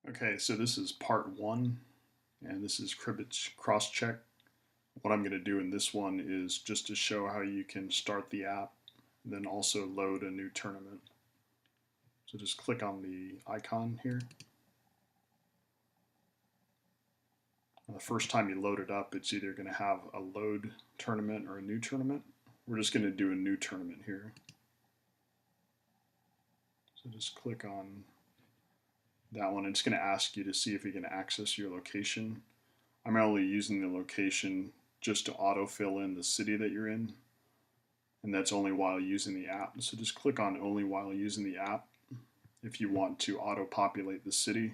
Okay, so this is part one, and this is Cribbage cross-check. What I'm going to do in this one is just to show how you can start the app, and then also load a new tournament. So just click on the icon here. The first time you load it up, it's either going to have a load tournament or a new tournament. We're just going to do a new tournament here. So just click on that one. It's going to ask you to see if you can access your location. I'm only using the location just to autofill in the city that you're in, and that's only while using the app. So just click on only while using the app if you want to auto-populate the city.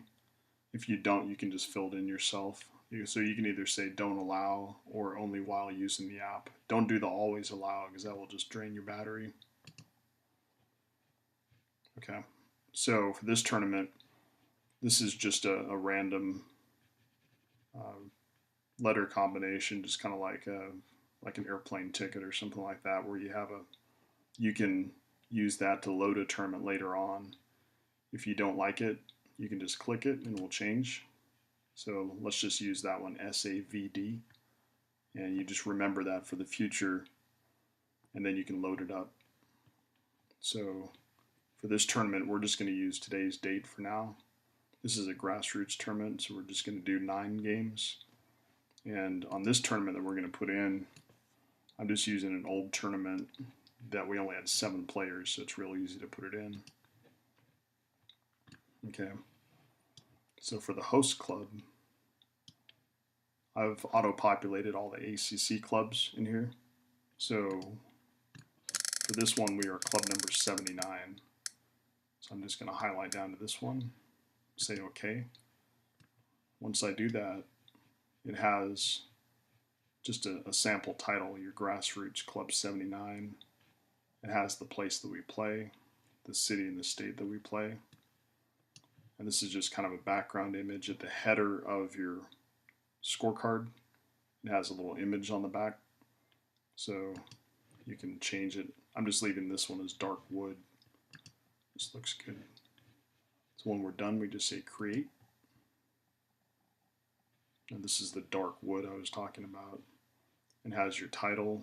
If you don't, you can just fill it in yourself. So you can either say don't allow or only while using the app. Don't do the always allow because that will just drain your battery. Okay, so for this tournament, this is just a random letter combination, just kind of like an airplane ticket or something like that, where you can use that to load a tournament later on. If you don't like it, you can just click it and it will change. So let's just use that one, SAVD, and you just remember that for the future, and then you can load it up. So for this tournament, we're just going to use today's date for now. This is a grassroots tournament, so we're just going to do 9 games. And on this tournament that we're going to put in, I'm just using an old tournament that we only had 7 players, so it's real easy to put it in. Okay, so for the host club, I've auto-populated all the ACC clubs in here. So for this one, we are club number 79. So I'm just going to highlight down to this one, say OK. Once I do that, it has just a sample title, your Grassroots Club 79. It has the place that we play, the city and the state that we play. And this is just kind of a background image at the header of your scorecard. It has a little image on the back, so you can change it. I'm just leaving this one as dark wood. This looks good. So when we're done, we just say create. And this is the dark wood I was talking about. It has your title,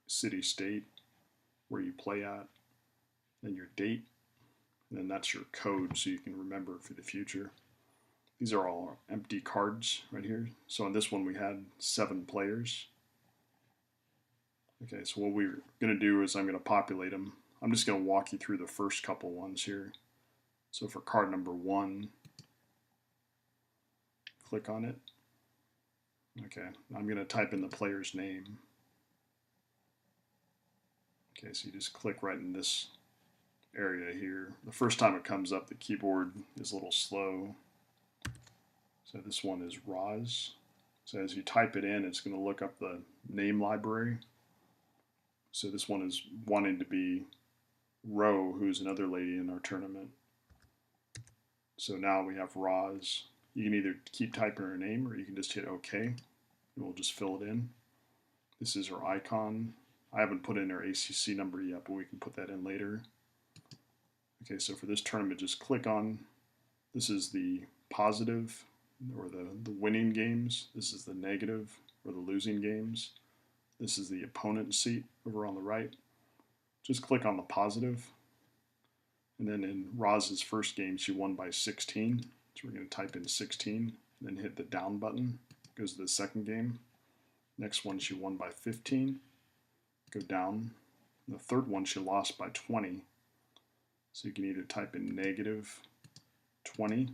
city, state, where you play at, then your date, and then that's your code so you can remember for the future. These are all empty cards right here. So on this one we had 7 players. Okay, so what we're going to do is I'm going to populate them. I'm just going to walk you through the first couple ones here. So for card number 1, click on it. Okay, I'm going to type in the player's name. Okay, so you just click right in this area here. The first time it comes up, the keyboard is a little slow. So this one is Roz. So as you type it in, it's going to look up the name library. So this one is wanting to be Ro, who's another lady in our tournament. So now we have Roz. You can either keep typing her name or you can just hit OK, and we'll just fill it in. This is her icon. I haven't put in her ACC number yet, but we can put that in later. Okay, so for this tournament, just click on, this is the positive, or the winning games. This is the negative, or the losing games. This is the opponent seat over on the right. Just click on the positive. And then in Roz's first game, she won by 16. So we're going to type in 16, and then hit the down button. Goes to the second game. Next one, she won by 15. Go down. And the third one, she lost by 20. So you can either type in negative 20,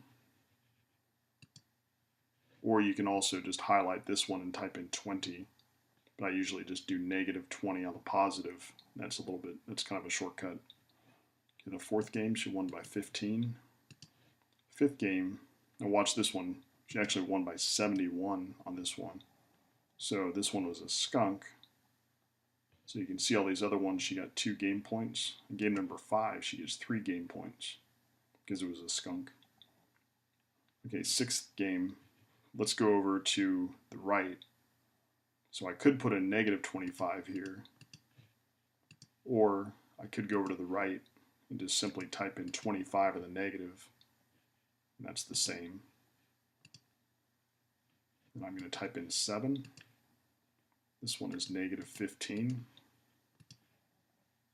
or you can also just highlight this one and type in 20. But I usually just do negative 20 on the positive. That's kind of a shortcut. In the fourth game, she won by 15. Fifth game, now watch this one. She actually won by 71 on this one. So this one was a skunk. So you can see all these other ones, she got 2 game points. In game number 5, she gets 3 game points because it was a skunk. Okay, 6th game, let's go over to the right. So I could put a negative 25 here, or I could go over to the right and just simply type in 25 of the negative. and that's the same. And I'm going to type in 7. This one is negative 15,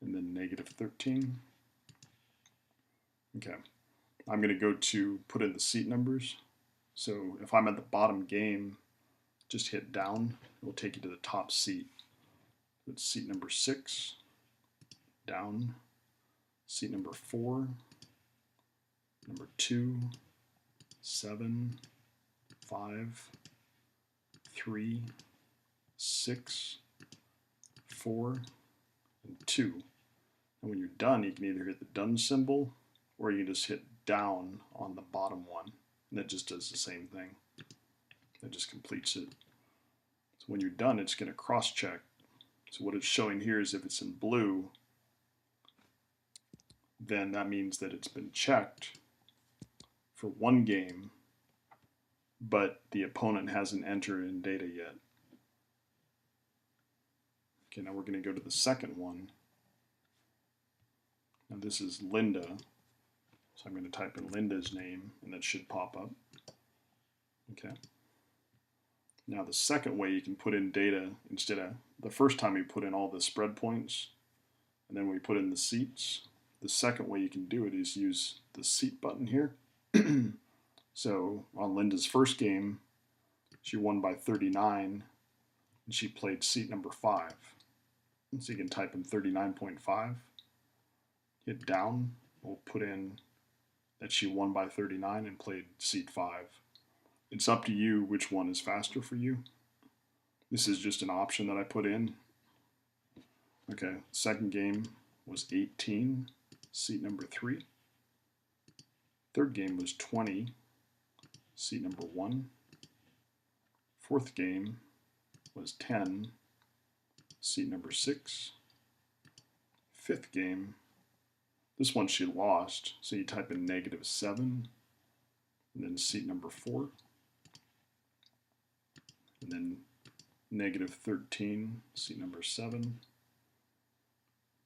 and then negative 13. Okay, I'm going to go to put in the seat numbers. So if I'm at the bottom game, just hit down. It will take you to the top seat. It's seat number 6, down, seat number 4, number 2, 7, 5, 3, 6, 4, and 2. And when you're done, you can either hit the done symbol or you can just hit down on the bottom one. And that just does the same thing. That just completes it. So when you're done, it's going to cross-check. So what it's showing here is if it's in blue, then that means that it's been checked for one game, but the opponent hasn't entered in data yet. Okay, now we're going to go to the second one. Now this is Linda, so I'm going to type in Linda's name, and that should pop up. Okay. Now the second way you can put in data, instead of the first time we put in all the spread points, and then we put in the seats, the second way you can do it is use the seat button here. So on Linda's first game, she won by 39, and she played seat number 5. And so you can type in 39.5, hit down, we'll put in that she won by 39 and played seat 5. It's up to you which one is faster for you. This is just an option that I put in. Okay, second game was 18, seat number 3. Third game was 20, seat number 1. Fourth game was 10, seat number 6. Fifth game, this one she lost, so you type in negative 7, and then seat number 4. And then negative 13, seat number 7.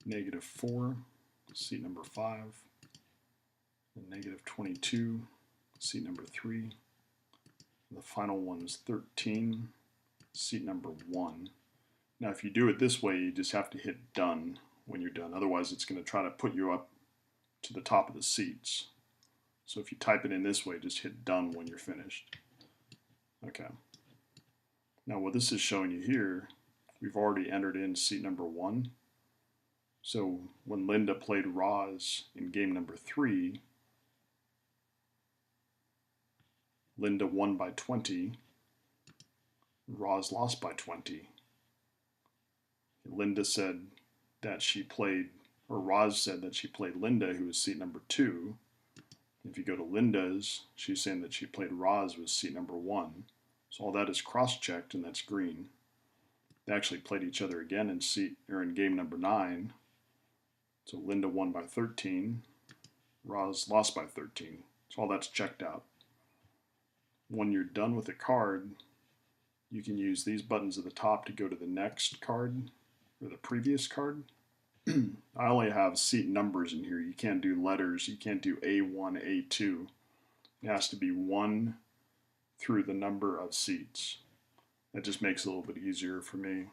Negative 4, seat number 5. And negative 22, seat number 3. And the final one is 13, seat number 1. Now if you do it this way, you just have to hit done when you're done. Otherwise it's going to try to put you up to the top of the seats. So if you type it in this way, just hit done when you're finished. Okay. Now what this is showing you here, we've already entered in seat number 1. So when Linda played Roz in game number 3, Linda won by 20, Roz lost by 20. Linda said that she played, or Roz said that she played Linda, who was seat number 2. If you go to Linda's, she's saying that she played Roz, was seat number 1. So all that is cross-checked, and that's green. They actually played each other again in game number 9. So Linda won by 13, Roz lost by 13. So all that's checked out. When you're done with a card, you can use these buttons at the top to go to the next card or the previous card. I only have seat numbers in here. You can't do letters. You can't do A1, A2. It has to be 1 through the number of seats. That just makes it a little bit easier for me.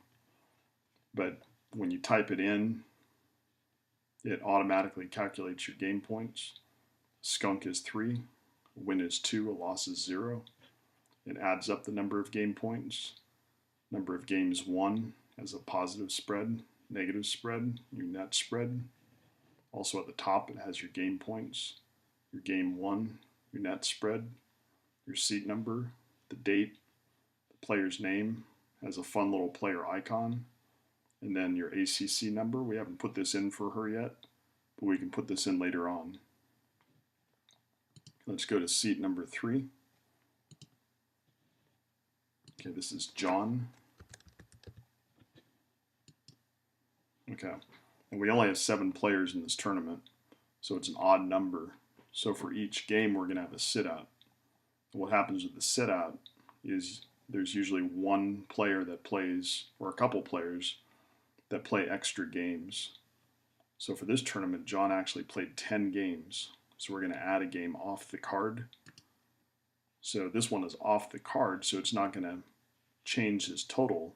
But when you type it in, it automatically calculates your game points. Skunk is 3, a win is 2, a loss is 0. It adds up the number of game points. Number of games won as a positive spread, negative spread, your net spread. Also at the top it has your game points, your game won, your net spread, your seat number, the date, the player's name, has a fun little player icon, and then your ACC number. We haven't put this in for her yet, but we can put this in later on. Let's go to seat number 3. Okay, this is John. Okay, and we only have 7 players in this tournament, so it's an odd number. So for each game, we're going to have a sit-out. What happens with the sit-out is there's usually one player that plays, or a couple players that play extra games. So for this tournament, John actually played 10 games. So we're going to add a game off the card. So this one is off the card, so it's not going to change his total,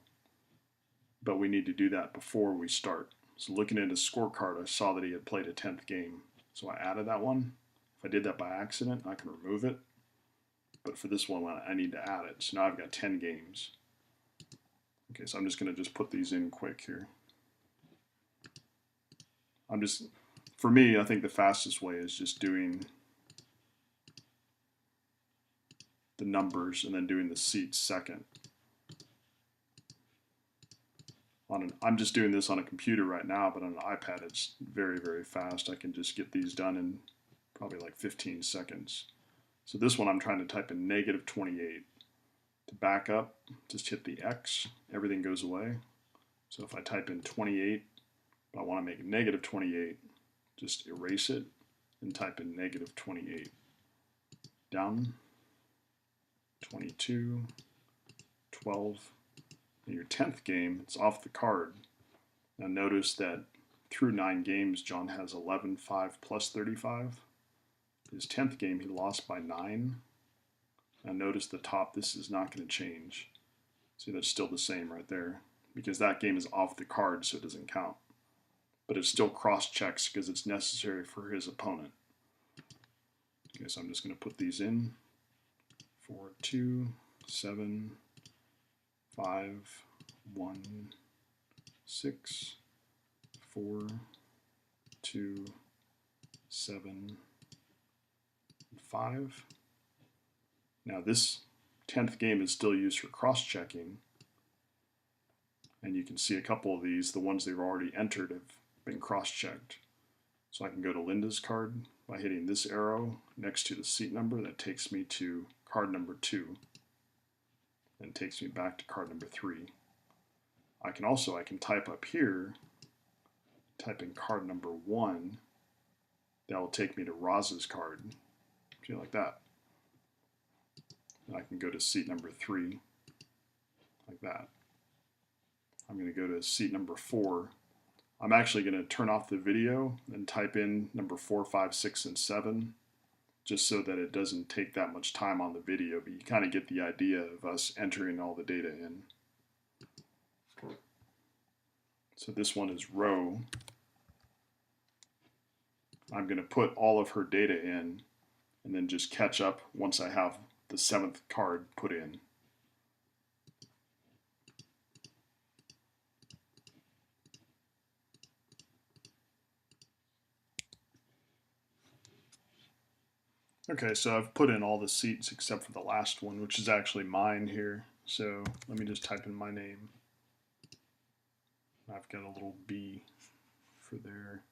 but we need to do that before we start. So looking at his scorecard, I saw that he had played a 10th game. So I added that one. If I did that by accident, I can remove it. But for this one, I need to add it. So now I've got 10 games. Okay, so I'm just going to just put these in quick here. For me, I think the fastest way is just doing the numbers and then doing the seats second. I'm just doing this on a computer right now, but on an iPad it's very, very fast. I can just get these done in probably like 15 seconds. So this one I'm trying to type in -28. To back up, just hit the X, everything goes away. So if I type in 28, but I want to make it -28, just erase it and type in -28. Down, 22, 12. In your 10th game, it's off the card. Now notice that through 9 games, John has 11, 5 plus 35. His 10th game, he lost by 9. Now notice the top, this is not going to change. See, that's still the same right there, because that game is off the card, so it doesn't count. But it still cross-checks because it's necessary for his opponent. Okay, so I'm just going to put these in. 4, 2, 7, 5, 1, 6, 4, 2, 7, 5. Now this 10th game is still used for cross-checking, and you can see a couple of these, the ones they've already entered, have been cross-checked. So I can go to Linda's card by hitting this arrow next to the seat number. That takes me to card number 2 and takes me back to card number 3. I can type up here, type in card number 1. That will take me to Roz's card, see, like that. And I can go to seat number 3, like that. I'm going to go to seat number 4. I'm actually going to turn off the video and type in number 4, 5, 6, and 7, just so that it doesn't take that much time on the video, but you kind of get the idea of us entering all the data in. So this one is row. I'm going to put all of her data in and then just catch up once I have the 7th card put in. Okay, so I've put in all the seats except for the last one, which is actually mine here. So let me just type in my name. I've got a little B for there.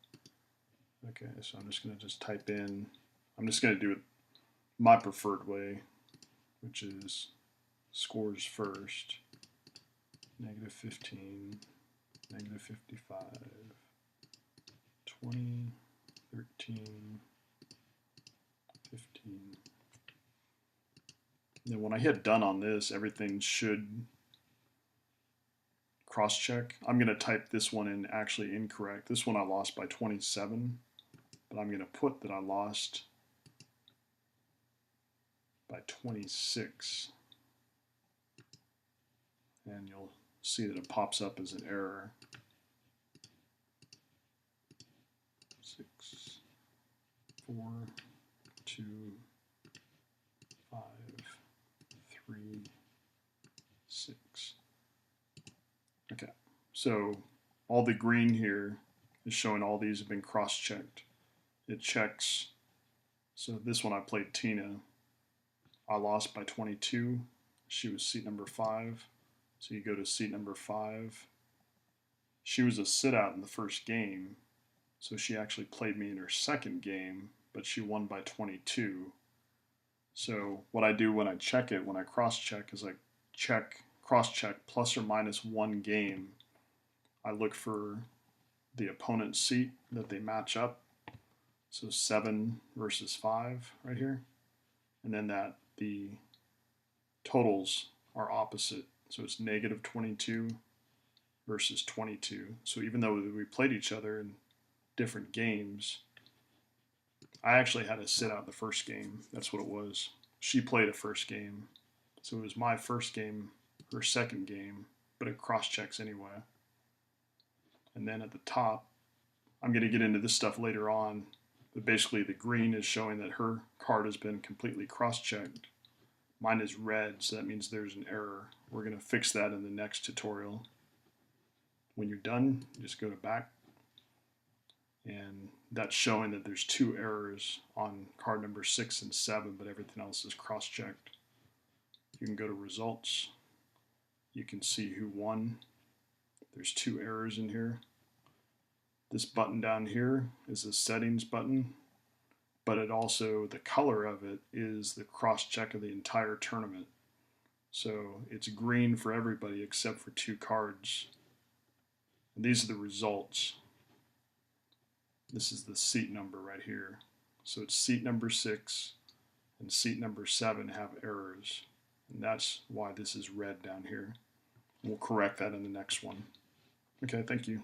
Okay, so I'm just going to just type in, I'm just going to do it my preferred way, which is scores first, -15, -55, 20, 13, 15. And then when I hit done on this, everything should cross-check. I'm going to type this one in actually incorrect. This one I lost by 27, but I'm going to put that I lost by 26. And you'll see that it pops up as an error. 6, 4, 2, 5, 3, 6. Okay, so all the green here is showing all these have been cross-checked. It checks. So this one I played Tina. I lost by 22. She was seat number 5. So you go to seat number 5. She was a sit-out in the first game, so she actually played me in her second game, but she won by 22. So what I do when I check it, when I cross-check, is I cross-check plus or minus 1 game. I look for the opponent's seat that they match up. So 7 versus 5 right here. And then that the totals are opposite. So it's -22 versus 22. So even though we played each other in different games, I actually had to sit out the first game. That's what it was. she played a first game. So it was my first game, her second game, but it cross-checks anyway. And then at the top, I'm going to get into this stuff later on, but basically the green is showing that her card has been completely cross-checked. Mine is red, so that means there's an error. We're going to fix that in the next tutorial. When you're done, just go to back, and that's showing that there's 2 errors on card number 6 and 7, but everything else is cross-checked. You can go to results. You can see who won. There's 2 errors in here. This button down here is a settings button, but it also, the color of it is the cross-check of the entire tournament. So it's green for everybody except for 2 cards. And these are the results. This is the seat number right here. So it's seat number 6 and seat number 7 have errors. And that's why this is red down here. We'll correct that in the next one. Okay, thank you.